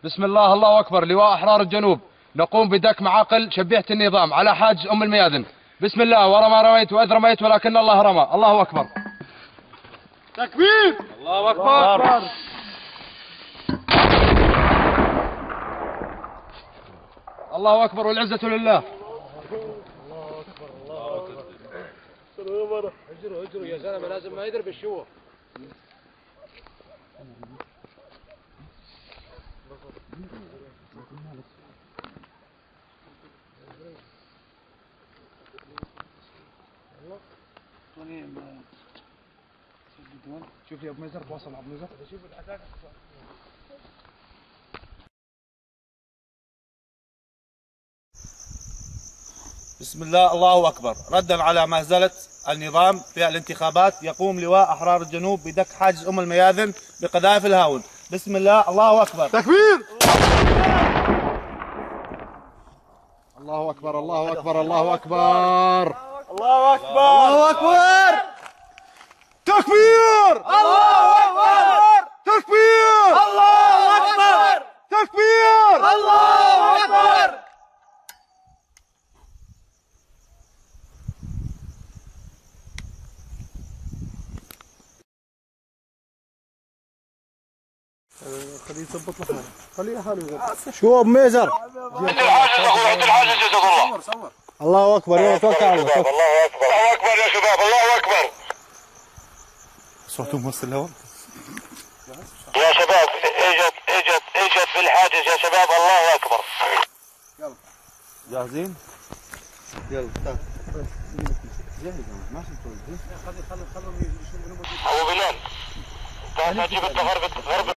بسم الله الله أكبر. لواء أحرار الجنوب نقوم بدك معاقل شبيحة النظام على حاجز أم الميادن. بسم الله. ورا ما رميت وإذ رميت ولكن الله رمى. الله أكبر. تكبير. الله أكبر. الله أكبر والعزة لله. الله أكبر. الله أكبر. اجروا يا زلمة، لازم ما يضرب الشوة. شوف يا ابو ميزر، بوصل ابو ميزر. شوف الحكاك. بسم الله الله أكبر. ردا على مهزلة النظام في الانتخابات يقوم لواء أحرار الجنوب بدك حاجز أم الميادن بقذائف الهاون. بسم الله الله أكبر. تكبير. الله أكبر. الله أكبر. الله أكبر. الله أكبر. الله أكبر. تكبير. الله أكبر. تكبير. الله أكبر. تكبير. الله أكبر. خليه يثبط له حاله، خليه حاله يثبط. شو ابو ميزر؟ صور. الله اكبر. يلا توكل على الله. الله اكبر. الله اكبر يا شباب. الله اكبر. صوته موصل لهون. يا شباب اجت في الحاجز يا شباب. الله اكبر. يلا جاهزين؟ يلا تعال. ابو بلال تعال جيب التغرب